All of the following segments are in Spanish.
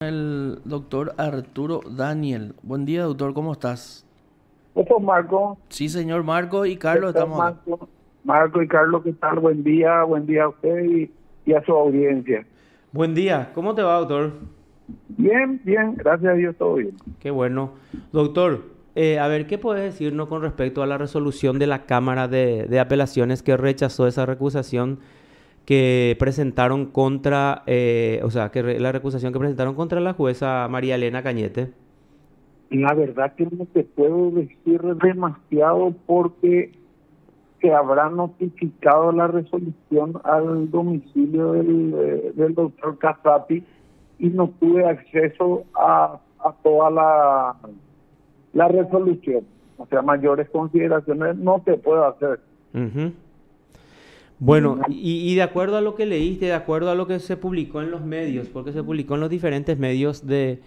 El doctor Arturo Daniel. Buen día, doctor, ¿cómo estás? Esto es Marco, Sí, señor Marco y Carlos, esto es estamos acá. Marco, Marco y Carlos, ¿qué tal? Buen día a usted y a su audiencia. Buen día, ¿cómo te va, doctor? Bien, bien, gracias a Dios, todo bien. Qué bueno. Doctor, a ver, ¿qué puedes decirnos con respecto a la resolución de la Cámara de Apelaciones que rechazó esa recusación que presentaron contra, la recusación que presentaron contra la jueza María Elena Cañete? La verdad que no te puedo decir demasiado porque se habrá notificado la resolución al domicilio del doctor Casati y no tuve acceso a toda la resolución. O sea, mayores consideraciones no te puedo hacer. Ujú. Bueno, y de acuerdo a lo que leíste, de acuerdo a lo que se publicó en los medios, porque se publicó en los diferentes medios de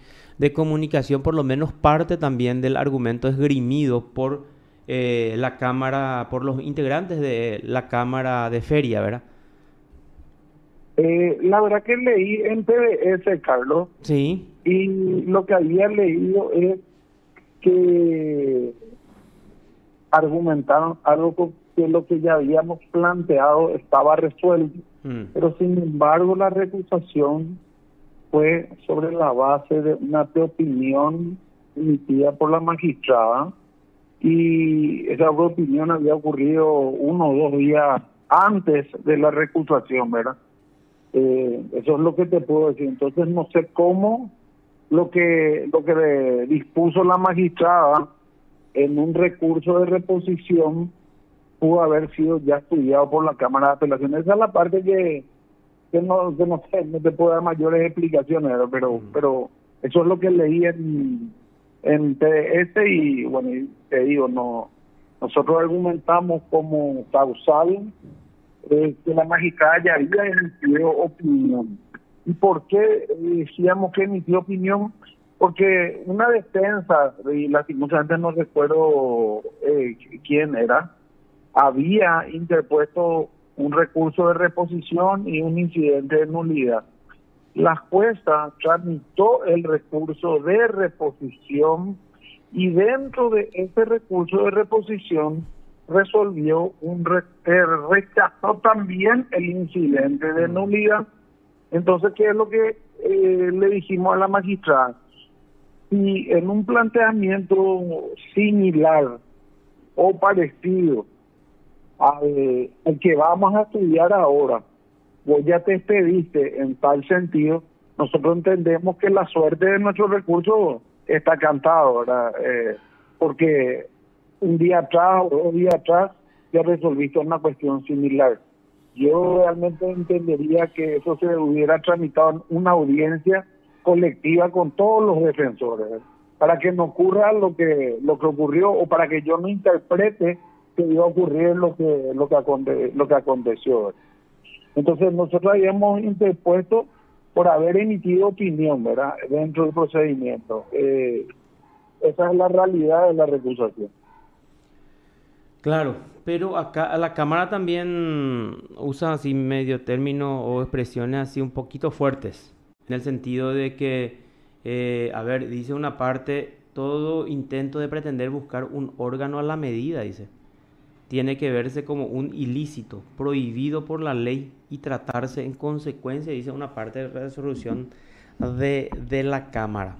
comunicación, por lo menos parte también del argumento esgrimido por la Cámara, por los integrantes de la Cámara de Feria, ¿verdad? La verdad que leí en PBS, Carlos, Sí. y lo que había leído es que argumentaron algo que lo que ya habíamos planteado estaba resuelto, Mm. pero sin embargo la recusación fue sobre la base de una opinión emitida por la magistrada y esa opinión había ocurrido 1 o 2 días antes de la recusación, ¿verdad? Eso es lo que te puedo decir. Entonces no sé cómo lo que dispuso la magistrada en un recurso de reposición pudo haber sido ya estudiado por la Cámara de Apelaciones. Esa es la parte que no sé, no te puedo dar mayores explicaciones, ¿verdad? Pero eso es lo que leí en TDS y bueno, y te digo, no, nosotros argumentamos como causal que la magistrada ya había emitido opinión. ¿Y por qué decíamos que emitió opinión? Porque una defensa, y lastimosamente no recuerdo quién era, había interpuesto un recurso de reposición y un incidente de nulidad. La jueza tramitó el recurso de reposición y dentro de ese recurso de reposición resolvió rechazó también el incidente de nulidad. Entonces, ¿qué es lo que le dijimos a la magistrada? Si en un planteamiento similar o parecido al que vamos a estudiar ahora, vos ya te expediste en tal sentido, nosotros entendemos que la suerte de nuestro recurso está cantado, ¿verdad? Porque un día atrás o 2 días atrás ya resolviste una cuestión similar. Yo realmente entendería que eso se hubiera tramitado en una audiencia colectiva con todos los defensores, ¿verdad? Para que no ocurra lo que ocurrió o para que yo no interprete que iba a ocurrir lo que aconteció, ¿verdad? Entonces nosotros habíamos interpuesto por haber emitido opinión, ¿verdad?, dentro del procedimiento. Esa es la realidad de la recusación. Claro, pero acá a la Cámara también usa así medio término o expresiones así un poquito fuertes, en el sentido de que, a ver, dice una parte, todo intento de pretender buscar un órgano a la medida, dice, tiene que verse como un ilícito, prohibido por la ley y tratarse en consecuencia, dice una parte de la resolución de la Cámara.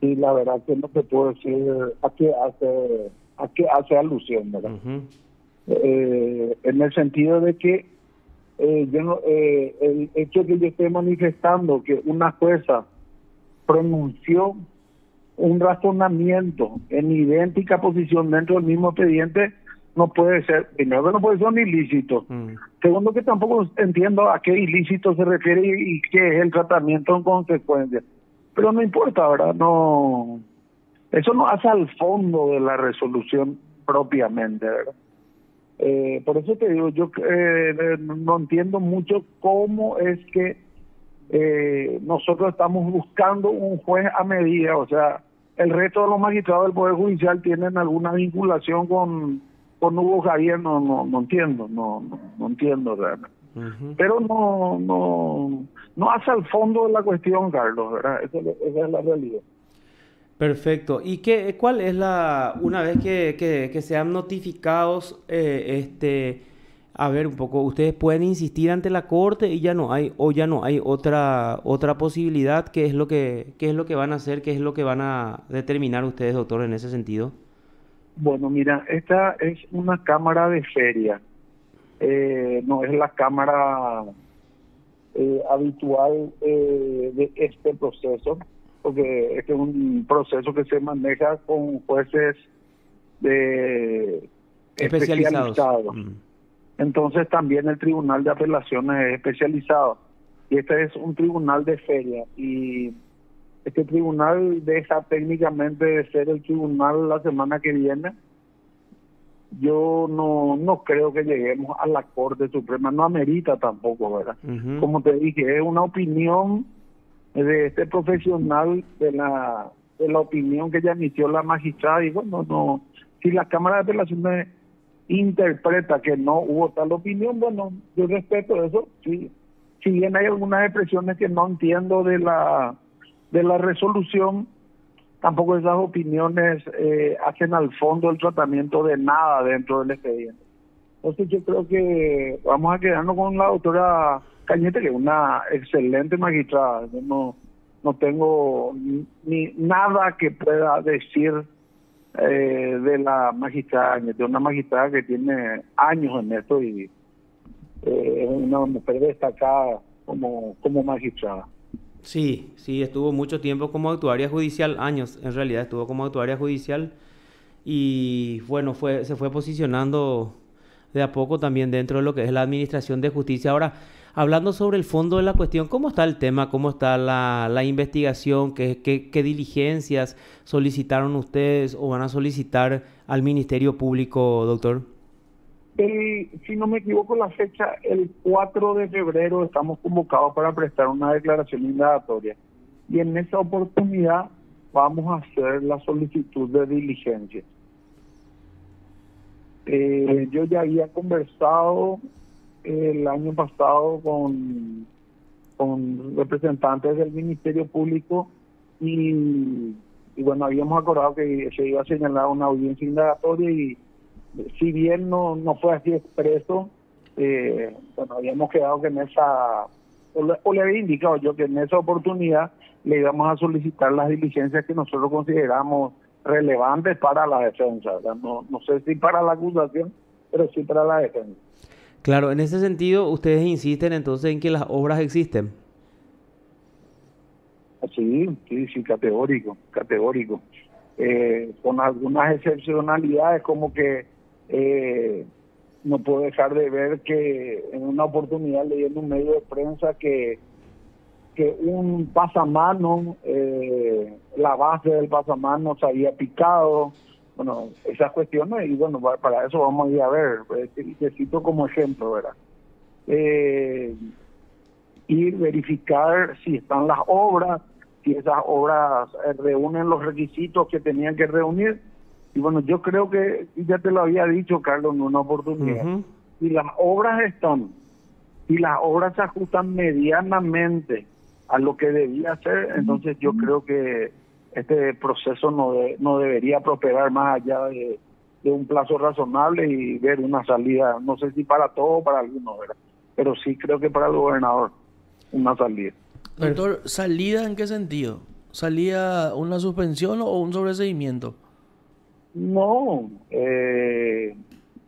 Y la verdad que no te puedo decir a qué hace alusión, ¿verdad? Ujú. En el sentido de que el hecho que yo esté manifestando que una jueza pronunció un razonamiento en idéntica posición dentro del mismo expediente no puede ser, primero que no puede ser un ilícito, Mm. segundo que tampoco entiendo a qué ilícito se refiere y qué es el tratamiento en consecuencia, pero no importa, ¿verdad? No, eso no hace al fondo de la resolución propiamente, ¿verdad? Por eso te digo, yo no entiendo mucho cómo es que nosotros estamos buscando un juez a medida, o sea, el resto de los magistrados del Poder Judicial tienen alguna vinculación con Hugo Javier, no entiendo, no entiendo realmente. Ujú. pero no hace al fondo de la cuestión, Carlos, ¿verdad? Esa es la realidad. Perfecto. ¿Y cuál es una vez que sean notificados, a ver un poco, ustedes pueden insistir ante la corte y ya no hay otra posibilidad? ¿Qué es lo que van a hacer? ¿Qué es lo que van a determinar ustedes, doctor, en ese sentido? Bueno, mira, esta es una cámara de feria, no es la cámara habitual de este proceso, porque este es un proceso que se maneja con jueces Especializados. especializados. Mm. Entonces también el Tribunal de Apelaciones es especializado. Y este es un tribunal de feria. Y este tribunal deja técnicamente de ser el tribunal la semana que viene. Yo no creo que lleguemos a la Corte Suprema, no amerita tampoco, ¿verdad? Ujú. Como te dije, es una opinión de este profesional de la opinión que ya emitió la magistrada. Y bueno, no, si la Cámara de Apelaciones interpreta que no hubo tal opinión, bueno, yo respeto eso. Sí. Si bien hay algunas expresiones que no entiendo de la resolución, tampoco esas opiniones hacen al fondo el tratamiento de nada dentro del expediente. Entonces yo creo que vamos a quedarnos con la doctora Cañete, que es una excelente magistrada. Yo no tengo ni nada que pueda decir de la magistrada Cañete, una magistrada que tiene años en esto y es una mujer destacada como magistrada. Sí, sí, estuvo mucho tiempo como actuaria judicial, años en realidad estuvo como actuaria judicial y bueno, se fue posicionando de a poco también dentro de lo que es la administración de justicia. Ahora, hablando sobre el fondo de la cuestión, ¿cómo está el tema? ¿Cómo está la investigación? ¿Qué diligencias solicitaron ustedes o van a solicitar al Ministerio Público, doctor? Si no me equivoco la fecha, el 4 de febrero estamos convocados para prestar una declaración indagatoria y en esa oportunidad vamos a hacer la solicitud de diligencia. Yo ya había conversado el año pasado con representantes del Ministerio Público y bueno, habíamos acordado que se iba a señalar una audiencia indagatoria y si bien no fue así expreso, bueno, habíamos quedado que en esa, o le había indicado yo que en esa oportunidad le íbamos a solicitar las diligencias que nosotros consideramos relevantes para la defensa, ¿verdad? No sé si para la acusación, pero sí para la defensa. Claro, en ese sentido, ustedes insisten entonces en que las obras existen. Sí, categórico. Con algunas excepcionalidades, como que no puedo dejar de ver que en una oportunidad leí en un medio de prensa que un pasamano, la base del pasamano se había picado. Bueno, esas cuestiones, y bueno, para eso vamos a ir a ver, te cito como ejemplo, ¿verdad? Y verificar si están las obras, si esas obras reúnen los requisitos que tenían que reunir. Y bueno, yo creo que ya te lo había dicho, Carlos, en una oportunidad. Ujú. Y las obras están, y las obras se ajustan medianamente a lo que debía hacer, entonces yo creo que este proceso no debería prosperar más allá de un plazo razonable y ver una salida, no sé si para todos o para algunos, ¿verdad? Pero sí creo que para el gobernador una salida. Doctor, ¿salida en qué sentido? ¿Salida una suspensión o un sobreseimiento? No,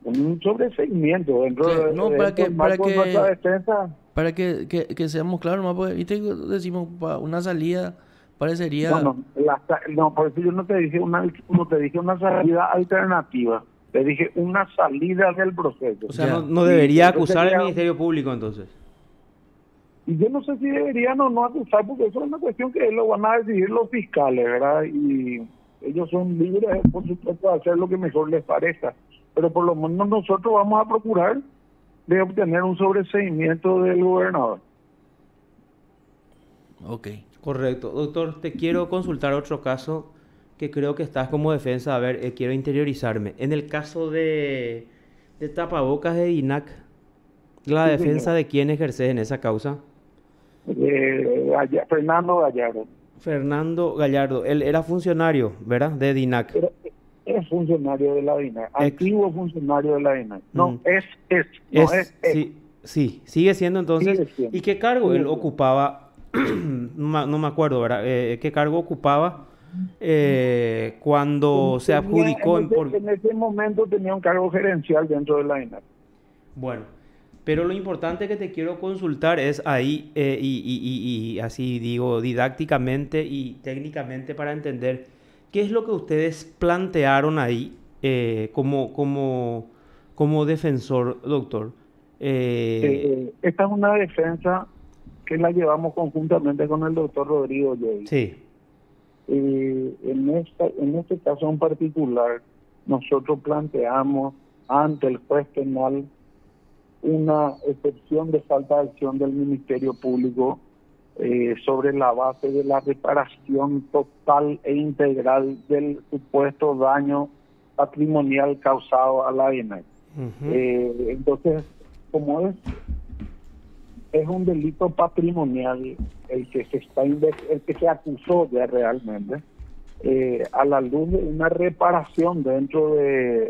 un sobreseimiento dentro Sí, de no, dentro del marco de nuestra defensa. para que seamos claros, ¿no? Porque, viste, que decimos una salida parecería... No, por eso yo no te dije una salida alternativa, te dije una salida del proceso. O sea, Ya. no debería Entonces acusar al sería- Ministerio Público entonces. Y yo no sé si deberían o no acusar, porque eso es una cuestión que lo van a decidir los fiscales, ¿verdad? Y ellos son libres, por supuesto, de hacer lo que mejor les parezca. Pero por lo menos nosotros vamos a procurar de obtener un sobreseimiento del gobernador. Ok. Correcto. Doctor, te quiero consultar otro caso que creo que estás como defensa. A ver, quiero interiorizarme. En el caso de tapabocas de DINAC, ¿La Sí, defensa señor. de quién ejerce en esa causa? Fernando Gallardo. Fernando Gallardo, él era funcionario, ¿verdad? De DINAC. Era, es funcionario de la DINAC, Ex. antiguo funcionario de la DINAC. Mm. No, no es, Sí, sí, sigue siendo entonces. sigue siendo, ¿Y qué cargo él sigue siendo. ocupaba? No me acuerdo, ¿verdad? ¿Qué cargo ocupaba cuando se Tenía, adjudicó por... en ese momento tenía un cargo gerencial dentro de la DINAC. Bueno, pero lo importante que te quiero consultar es ahí, y así digo, didácticamente y técnicamente para entender, ¿qué es lo que ustedes plantearon ahí como defensor, doctor? Esta es una defensa que la llevamos conjuntamente con el doctor Rodrigo Lloyd. Sí. En este caso en particular, nosotros planteamos ante el juez penal una excepción de falta de acción del Ministerio Público sobre la base de la reparación total e integral del supuesto daño patrimonial causado a la DINAC. Ujú. Entonces, como es un delito patrimonial el que el que se acusó ya realmente, a la luz de una reparación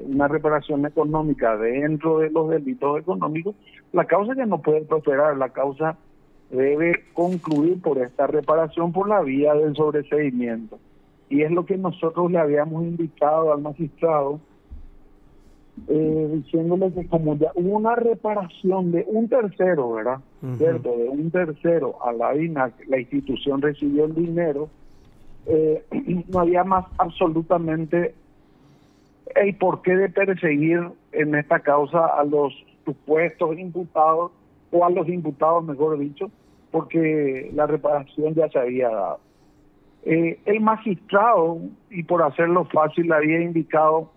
una reparación económica dentro de los delitos económicos, la causa ya no puede prosperar, la causa debe concluir por esta reparación por la vía del sobreseimiento. Y es lo que nosotros le habíamos indicado al magistrado, diciéndole que como ya hubo una reparación de un tercero, ¿verdad? Ujú. ¿Cierto? De un tercero a la DINAC, la institución recibió el dinero, no había más absolutamente el porqué de perseguir en esta causa a los supuestos imputados, o a los imputados, mejor dicho, porque la reparación ya se había dado. El magistrado, y por hacerlo fácil, había indicado,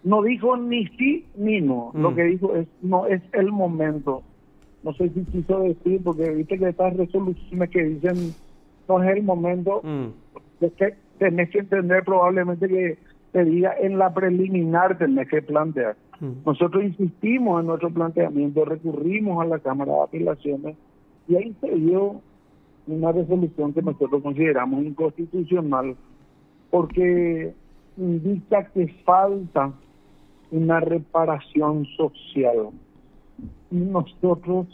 no dijo ni sí ni no, lo que dijo es, no es el momento. No sé si quiso decir, porque viste que estas resoluciones que dicen, no es el momento, es que tenés que entender probablemente que te diga en la preliminar tenés que plantear. Nosotros insistimos en nuestro planteamiento, recurrimos a la Cámara de Apelaciones y ahí se dio una resolución que nosotros consideramos inconstitucional porque indica que falta una reparación social. Y nosotros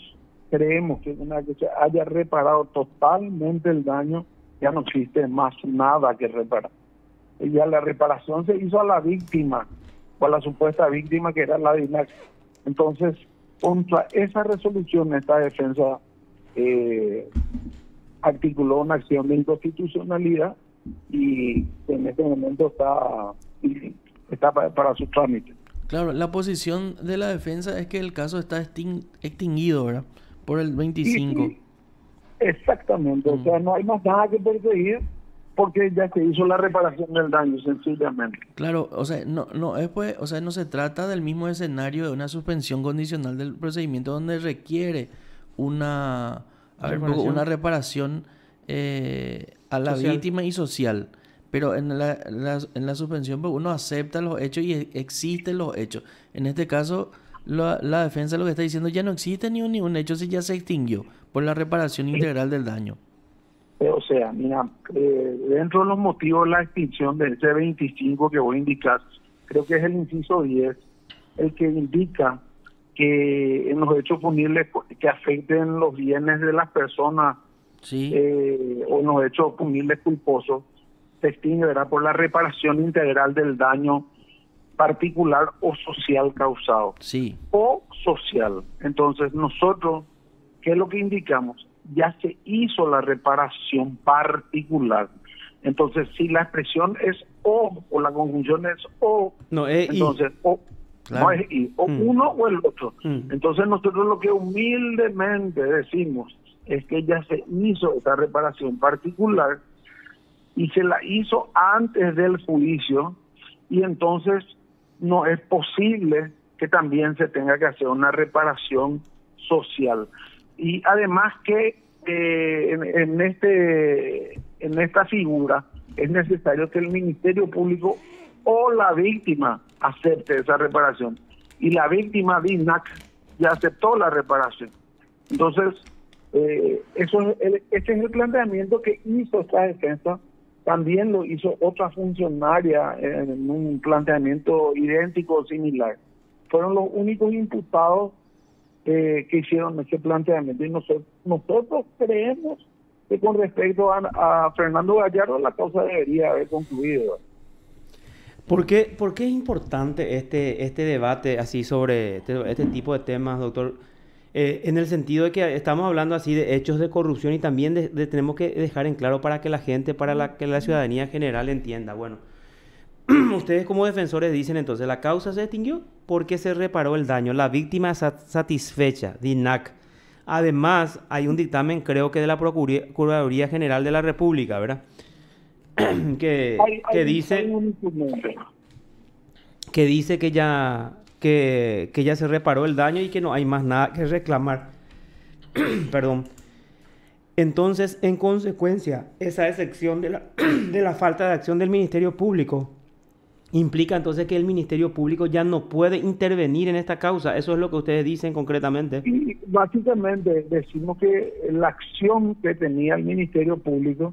creemos que una vez que se haya reparado totalmente el daño, ya no existe más nada que reparar. Y ya la reparación se hizo a la víctima, o a la supuesta víctima que era la DINAC. Entonces, contra esa resolución, esta defensa articuló una acción de inconstitucionalidad y en este momento está para su trámite. Claro, la posición de la defensa es que el caso está extinguido, ¿verdad? Por el 25. Sí, exactamente, o sea, no hay más nada que perseguir porque ya se hizo la reparación del daño, sencillamente. Claro, o sea, no es pues, o sea, no se trata del mismo escenario de una suspensión condicional del procedimiento donde requiere una reparación a la social. víctima y social. Pero en la suspensión pues, uno acepta los hechos y existen los hechos. En este caso, la defensa lo que está diciendo ya no existe ni un hecho si ya se extinguió por la reparación integral del daño. O sea, mira, dentro de los motivos de la extinción del C25 que vos indicás, creo que es el inciso 10, el que indica que en los hechos punibles que afecten los bienes de las personas, Sí. O en los hechos punibles culposos, se extingue, ¿verdad?, por la reparación integral del daño particular o social causado. Sí. O social. Entonces, nosotros, ¿qué es lo que indicamos? Ya se hizo la reparación particular. Entonces, si la expresión es o la conjunción es o, No, entonces, o, Claro. no es y, o uno o el otro. Entonces, nosotros lo que humildemente decimos es que ya se hizo esta reparación particular y se la hizo antes del juicio y entonces no es posible que también se tenga que hacer una reparación social. Y además que en esta figura es necesario que el Ministerio Público o la víctima acepte esa reparación. Y la víctima DINAC ya aceptó la reparación. Entonces, ese es el planteamiento que hizo esta defensa. También lo hizo otra funcionaria en un planteamiento idéntico o similar. Fueron los únicos imputados que hicieron ese planteamiento. Y nosotros creemos que con respecto a Fernando Gallardo la causa debería haber concluido. ¿Por qué es importante este debate así sobre este tipo de temas, doctor? En el sentido de que estamos hablando así de hechos de corrupción y también tenemos que dejar en claro para que la gente, que la ciudadanía general entienda. Bueno, ustedes como defensores dicen entonces, la causa se extinguió porque se reparó el daño, la víctima satisfecha, DINAC. Además, hay un dictamen, creo que de la Procuraduría General de la República, ¿verdad? que dice que ya se reparó el daño y que no hay más nada que reclamar. Perdón. Entonces, en consecuencia, esa excepción de la falta de acción del Ministerio Público implica entonces que el Ministerio Público ya no puede intervenir en esta causa. Eso es lo que ustedes dicen concretamente. Y básicamente decimos que la acción que tenía el Ministerio Público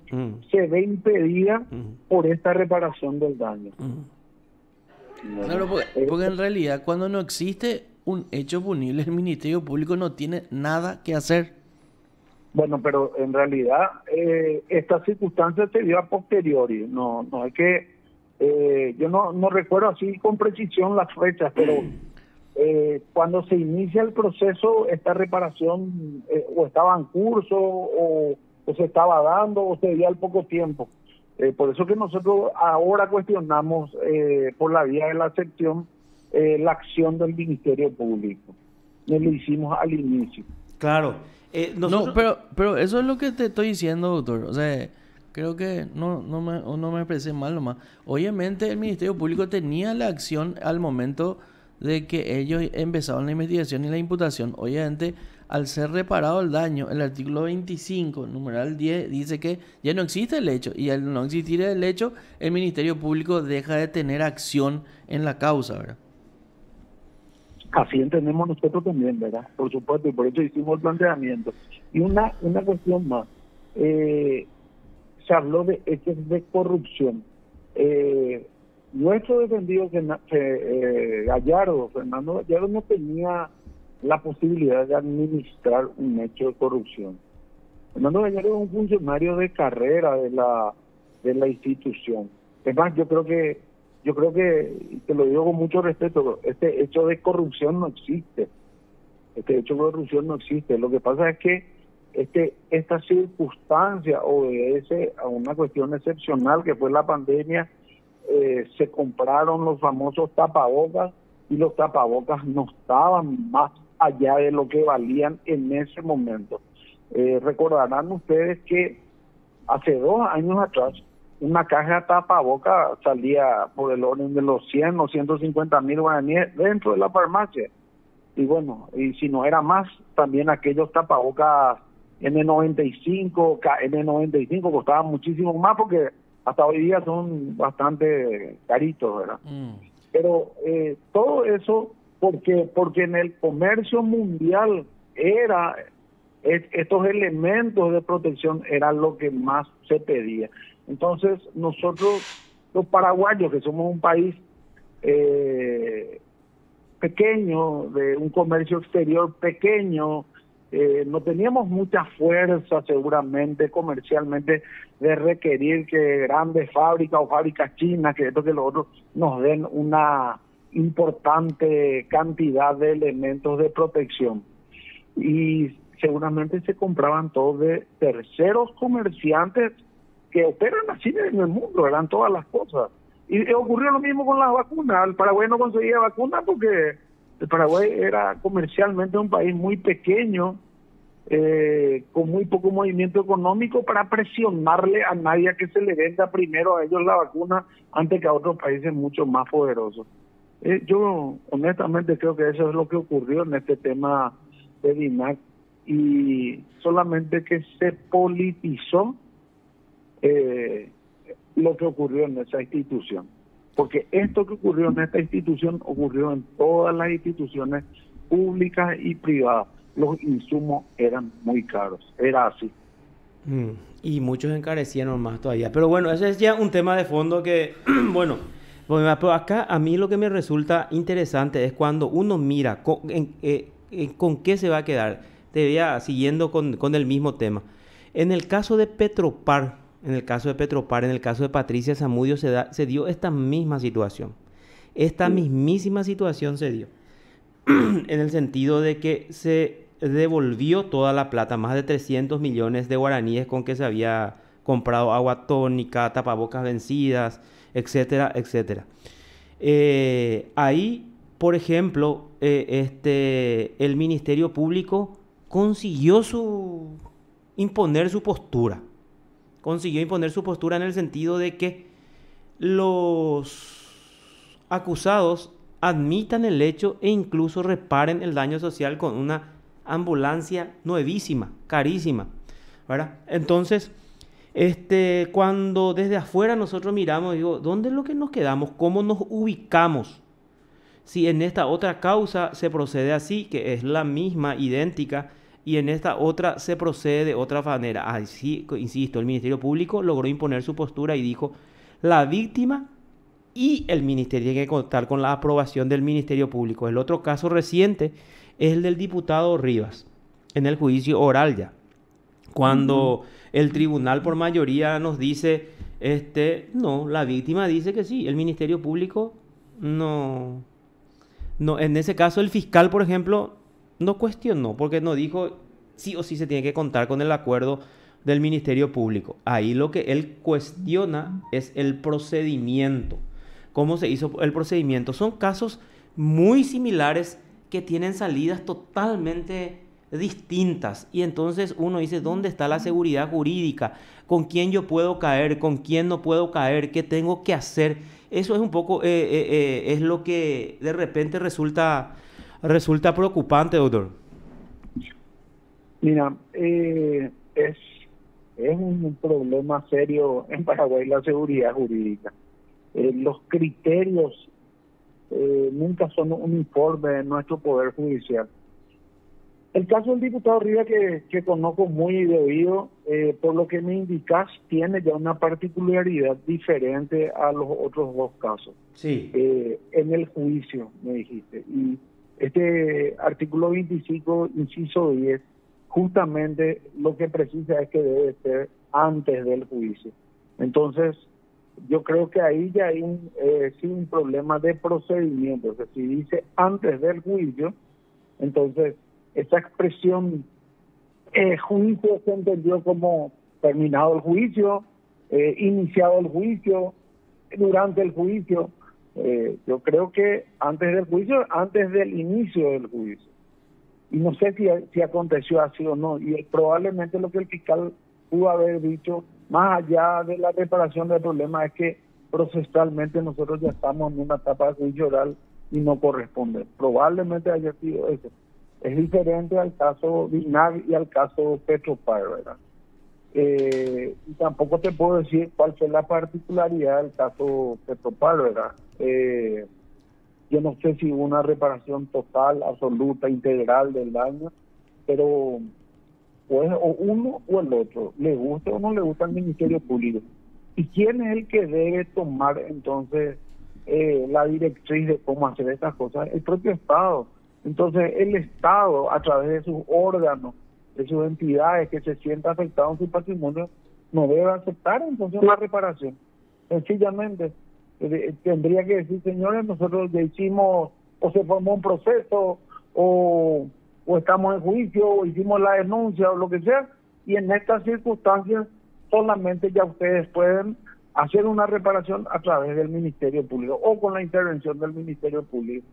se ve impedida por esta reparación del daño. Claro, porque en realidad cuando no existe un hecho punible, el Ministerio Público no tiene nada que hacer. Bueno, pero en realidad esta circunstancia se dio a posteriori. No es que yo no recuerdo así con precisión las fechas, pero cuando se inicia el proceso, esta reparación o estaba en curso o se estaba dando o se dio al poco tiempo. Por eso que nosotros ahora cuestionamos por la vía de la sección la acción del Ministerio Público. No lo hicimos al inicio. Claro. No, pero eso es lo que te estoy diciendo, doctor. O sea, creo que no me expresé mal nomás. Obviamente el Ministerio Público tenía la acción al momento de que ellos empezaron la investigación y la imputación. Obviamente, al ser reparado el daño, el artículo 25, numeral 10, dice que ya no existe el hecho. Y al no existir el hecho, el Ministerio Público deja de tener acción en la causa, ¿verdad? Así entendemos nosotros también, ¿verdad? Por supuesto, y por eso hicimos el planteamiento. Y una cuestión más. Se habló de hechos de corrupción. Nuestro defendido Fernando Gallardo no tenía la posibilidad de administrar un hecho de corrupción. Fernando Gallardo es un funcionario de carrera de la institución. Es más, yo creo que, y te lo digo con mucho respeto, este hecho de corrupción no existe. Este hecho de corrupción no existe. Lo que pasa es que esta circunstancia obedece a una cuestión excepcional que fue la pandemia. Se compraron los famosos tapabocas y los tapabocas no estaban más allá de lo que valían en ese momento. Recordarán ustedes que hace 2 años atrás una caja de tapabocas salía por el orden de los 100 o 150 mil guaraníes dentro de la farmacia. Y bueno, y si no era más, también aquellos tapabocas N95, KN95 costaban muchísimo más porque hasta hoy día son bastante caritos, ¿verdad? Pero todo eso porque en el comercio mundial estos elementos de protección eran lo que más se pedía. Entonces nosotros, los paraguayos, que somos un país pequeño, de un comercio exterior pequeño, no teníamos mucha fuerza seguramente comercialmente de requerir que grandes fábricas o fábricas chinas, que esto que lo otro, nos den una importante cantidad de elementos de protección. Y seguramente se compraban todos de terceros comerciantes que operan así en el mundo, eran todas las cosas. Y ocurrió lo mismo con las vacunas. El Paraguay no conseguía vacunas porque el Paraguay era comercialmente un país muy pequeño, con muy poco movimiento económico para presionarle a nadie a que se le venda primero a ellos la vacuna antes que a otros países mucho más poderosos. Yo honestamente creo que eso es lo que ocurrió en este tema de DINAC, y solamente que se politizó lo que ocurrió en esa institución, porque esto que ocurrió en esta institución ocurrió en todas las instituciones públicas y privadas, los insumos eran muy caros, era así. Y muchos encarecieron más todavía. Pero bueno, ese es ya un tema de fondo que, bueno, pero acá a mí lo que me resulta interesante es cuando uno mira con qué se va a quedar. Te veía siguiendo con el mismo tema. En el caso de Petropar, en el caso de Patricia Zamudio se dio esta misma situación. Esta mismísima situación se dio. En el sentido de que se devolvió toda la plata, más de 300 millones de guaraníes con que se había comprado agua tónica, tapabocas vencidas, etcétera, etcétera. Ahí, por ejemplo, el Ministerio Público consiguió imponer su postura. Consiguió imponer su postura en el sentido de que los acusados admitan el hecho e incluso reparen el daño social con una ambulancia nuevísima, carísima, ¿verdad? Entonces, cuando desde afuera nosotros miramos, digo, ¿dónde es lo que nos quedamos? ¿Cómo nos ubicamos? Si en esta otra causa se procede así, que es la misma, idéntica, y en esta otra se procede de otra manera. Así, insisto, el Ministerio Público logró imponer su postura y dijo, la víctima y el Ministerio tiene que contar con la aprobación del Ministerio Público. El otro caso reciente es el del diputado Rivas, en el juicio oral ya. Cuando el tribunal por mayoría nos dice, no, la víctima dice que sí, el Ministerio Público no. En ese caso el fiscal, por ejemplo, no cuestionó, porque no dijo sí o sí se tiene que contar con el acuerdo del Ministerio Público. Ahí lo que él cuestiona es el procedimiento. ¿Cómo se hizo el procedimiento? Son casos muy similares que tienen salidas totalmente distintas. Y entonces uno dice, ¿dónde está la seguridad jurídica? ¿Con quién yo puedo caer? ¿Con quién no puedo caer? ¿Qué tengo que hacer? Eso es un poco, es lo que de repente resulta preocupante, doctor. Mira, es un problema serio en Paraguay la seguridad jurídica. Los criterios nunca son uniformes en nuestro Poder Judicial. El caso del diputado Rivas, que conozco muy de oído, por lo que me indicas, tiene ya una particularidad diferente a los otros dos casos. Sí. En el juicio, me dijiste. Y este artículo 25, inciso 10, justamente lo que precisa es que debe ser antes del juicio. Entonces, yo creo que ahí ya hay un problema de procedimiento. O sea, si dice antes del juicio, entonces esa expresión juicio se entendió como terminado el juicio, iniciado el juicio, durante el juicio. Yo creo que antes del juicio, antes del inicio del juicio. Y no sé si aconteció así o no. Y probablemente lo que el fiscal pudo haber dicho, más allá de la reparación del problema, es que procesalmente nosotros ya estamos en una etapa de juicio oral y no corresponde. Probablemente haya sido eso. Es diferente al caso Vinag y al caso Petropar, ¿verdad? Y tampoco te puedo decir cuál fue la particularidad del caso Petropar, ¿verdad? Yo no sé si hubo una reparación total, absoluta, integral del daño, pero pues o uno o el otro, le gusta o no le gusta al Ministerio Público. ¿Y quién es el que debe tomar entonces la directriz de cómo hacer estas cosas? El propio Estado. Entonces el Estado, a través de sus órganos, de sus entidades que se sienta afectado en su patrimonio, no debe aceptar entonces una reparación. Sencillamente tendría que decir, señores, nosotros ya hicimos, o se formó un proceso, o estamos en juicio, o hicimos la denuncia, o lo que sea, y en estas circunstancias solamente ya ustedes pueden hacer una reparación a través del Ministerio Público, o con la intervención del Ministerio Público.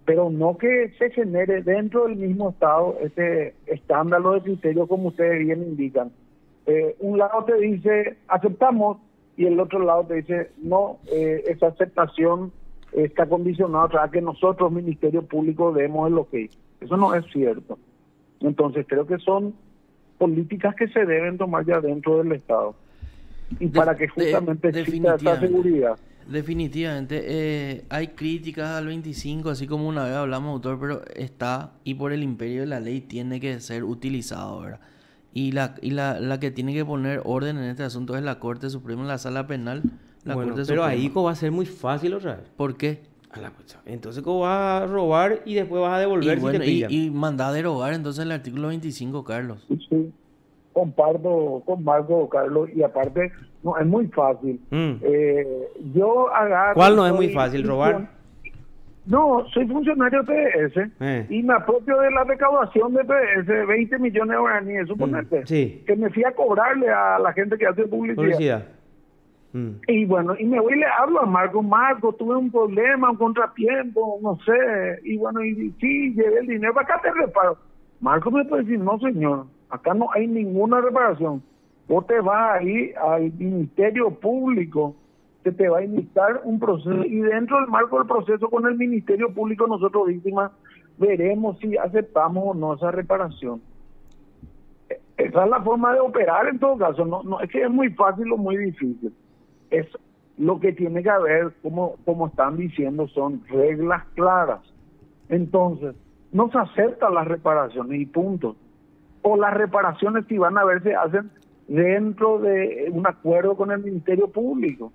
Pero no que se genere dentro del mismo Estado este escándalo de criterio, como ustedes bien indican. Un lado te dice, aceptamos, y el otro lado te dice, no, esa aceptación está condicionada a que nosotros, Ministerio Público, demos el ok. Eso no es cierto. Entonces creo que son políticas que se deben tomar ya dentro del Estado. Y para que justamente exista esa seguridad. Definitivamente, hay críticas al 25, así como una vez hablamos, autor, pero está y por el imperio de la ley tiene que ser utilizado, ¿verdad? Y la que tiene que poner orden en este asunto es la Corte Suprema, la Sala Penal, la Bueno, Corte pero ahí Suprema. va a ser muy fácil otra vez. ¿Por qué? A la pucha. Entonces, ¿cómo vas a robar y después vas a Y devolver si te bueno, pillan? y manda a derogar entonces el artículo 25, Carlos. Sí, sí. Comparto con Marco, Carlos, y aparte, no, es muy fácil. Mm. Yo agarro... ¿Cuál no es muy fácil? ¿Robar? No, soy funcionario de PS y me apropio de la recaudación de PS, 20 millones de guaraníes, suponete, Sí. que me fui a cobrarle a la gente que hace publicidad. Publicidad. Mm. Y bueno, y me voy y le hablo a Marco, tuve un problema, un contratiempo, no sé, y bueno, y sí, llevé el dinero, acá te reparo. Marco me puede decir, no señor, acá no hay ninguna reparación. Vos te vas ahí al Ministerio Público, que te va a iniciar un proceso, y dentro del marco del proceso con el Ministerio Público, nosotros víctimas, veremos si aceptamos o no esa reparación. Esa es la forma de operar en todo caso, no es que es muy fácil o muy difícil. Es lo que tiene que haber, como están diciendo, son reglas claras. Entonces, no se aceptan las reparaciones y punto. O las reparaciones, si van a ver, se hacen dentro de un acuerdo con el Ministerio Público.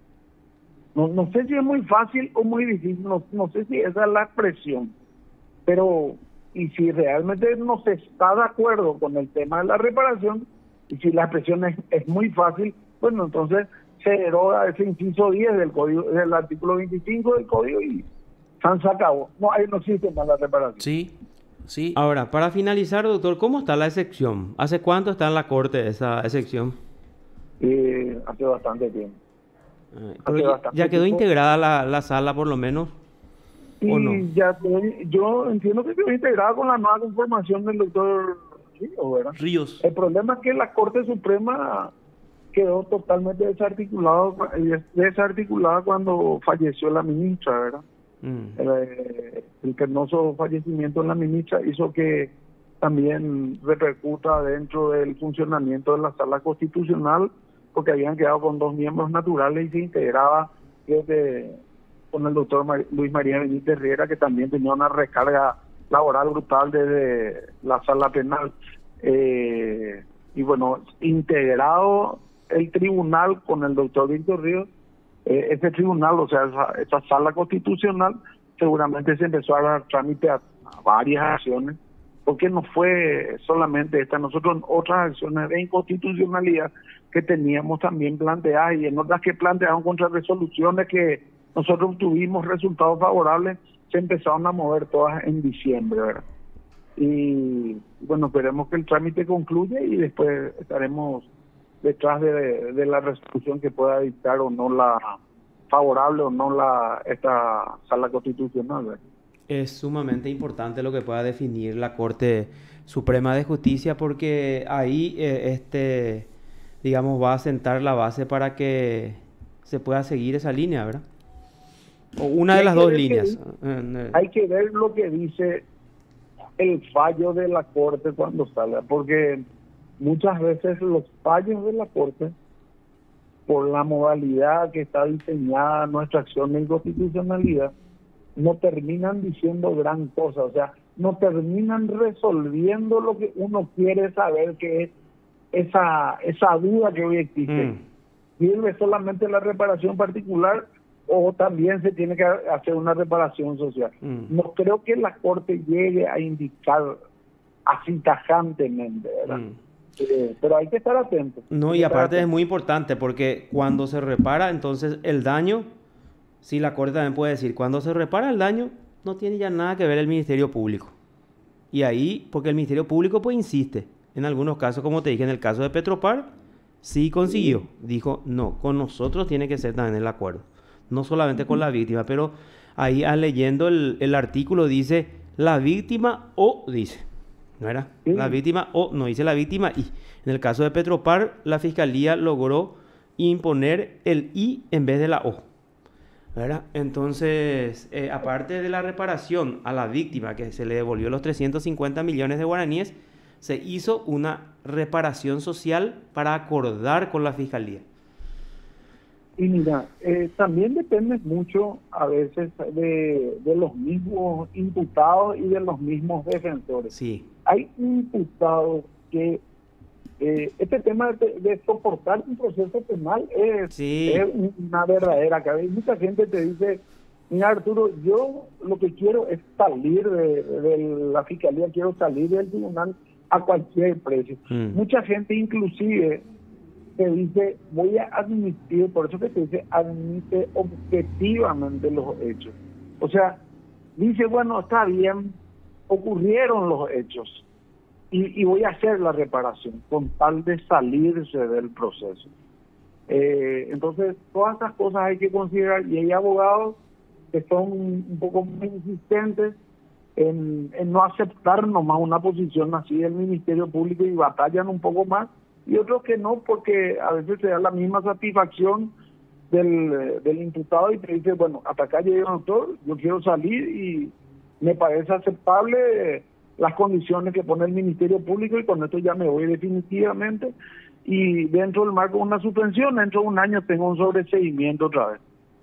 No sé si es muy fácil o muy difícil, no sé si esa es la expresión, pero y si realmente no se está de acuerdo con el tema de la reparación, y si la expresión es muy fácil, bueno, entonces se deroga ese inciso 10 del código, del artículo 25 del código, y se acabó. No, ahí no existe más la reparación. Sí, sí. Ahora, para finalizar, doctor, ¿cómo está la excepción? ¿Hace cuánto está en la corte esa excepción? Hace bastante tiempo. Pero ya quedó integrada la sala por lo menos, Y ¿o no? yo entiendo que quedó integrada con la nueva conformación del doctor Ríos, ¿verdad? Ríos. El problema es que la Corte Suprema quedó totalmente desarticulada cuando falleció la ministra, ¿verdad? El penoso fallecimiento de la ministra hizo que también repercuta dentro del funcionamiento de la sala constitucional, porque habían quedado con 2 miembros naturales y se integraba, creo que, con el doctor Luis María Benítez Riera, que también tenía una recarga laboral brutal desde la sala penal. Y bueno, integrado el tribunal con el doctor Víctor Ríos, ese tribunal, o sea, esa sala constitucional, seguramente se empezó a dar trámite a varias acciones, porque no fue solamente esta, nosotros otras acciones de inconstitucionalidad que teníamos también planteadas, y en otras que plantearon contra resoluciones que nosotros tuvimos resultados favorables, se empezaron a mover todas en diciembre, ¿verdad? Y bueno, esperemos que el trámite concluya y después estaremos detrás de la resolución que pueda dictar o no la favorable o no esta sala constitucional, ¿verdad? Es sumamente importante lo que pueda definir la Corte Suprema de Justicia, porque ahí digamos, va a sentar la base para que se pueda seguir esa línea, ¿verdad? O una de las dos líneas. Hay que ver lo que dice el fallo de la Corte cuando salga, porque muchas veces los fallos de la Corte, por la modalidad que está diseñada nuestra acción de inconstitucionalidad, no terminan diciendo gran cosa, o sea, no terminan resolviendo lo que uno quiere saber, que es esa duda que hoy existe. ¿Sirve solamente la reparación particular o también se tiene que hacer una reparación social? No creo que la Corte llegue a indicar así tajantemente, ¿verdad? Pero hay que estar atentos. No, y aparte es muy importante porque cuando se repara, entonces el daño, sí, la Corte también puede decir, cuando se repara el daño, no tiene ya nada que ver el Ministerio Público. Y ahí, porque el Ministerio Público pues insiste, en algunos casos, como te dije, en el caso de Petropar, sí consiguió. Dijo, no, con nosotros tiene que ser también el acuerdo. No solamente con la víctima, pero ahí leyendo el artículo dice, la víctima o dice, ¿no era? Sí. La víctima o, no dice la víctima y. En el caso de Petropar, la Fiscalía logró imponer el y en vez de la o, ¿verdad? Entonces, aparte de la reparación a la víctima, que se le devolvió los 350 millones de guaraníes, se hizo una reparación social para acordar con la Fiscalía. Y mira, también depende mucho a veces de los mismos imputados y de los mismos defensores. Sí. Hay imputados que este tema de soportar un proceso penal Sí. es una verdadera cabeza. Mucha gente te dice, mira Arturo, yo lo que quiero es salir de la fiscalía, quiero salir del tribunal a cualquier precio. Mucha gente inclusive te dice, voy a admitir, por eso que te dice, admite objetivamente los hechos. O sea, dice, bueno, está bien, ocurrieron los hechos y voy a hacer la reparación con tal de salirse del proceso. Entonces, todas estas cosas hay que considerar y hay abogados que son un poco más insistentes en no aceptar nomás una posición así del Ministerio Público y batallan un poco más, y otros que no, porque a veces se da la misma satisfacción del imputado y te dice, bueno, hasta acá llegué, doctor, yo quiero salir y me parece aceptable las condiciones que pone el Ministerio Público y con esto ya me voy definitivamente, y dentro del marco de una suspensión, dentro de un año tengo un sobreseguimiento otra vez.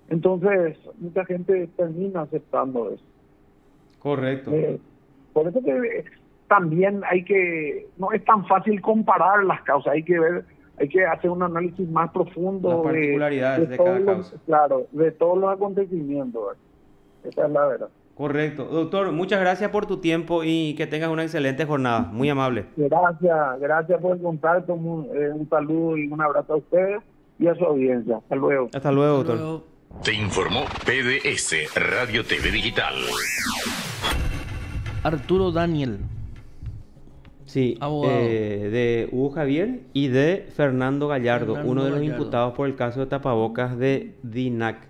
Entonces, mucha gente termina aceptando eso. Correcto. Por eso que también no es tan fácil comparar las causas, hay que hacer un análisis más profundo las particularidades de cada causa. Claro, de todos los acontecimientos, ¿verdad? Esa es la verdad. Correcto. Doctor, muchas gracias por tu tiempo y que tengas una excelente jornada. Muy amable. Gracias por el contacto, un saludo y un abrazo a ustedes y a su audiencia. Hasta luego. Hasta luego, Hasta doctor. luego. Te informó PDS Radio TV Digital. Arturo Daniel. Sí, Abogado. de Hugo Javier y de Fernando Gallardo, Fernando uno de los Gallardo. imputados por el caso de tapabocas de DINAC.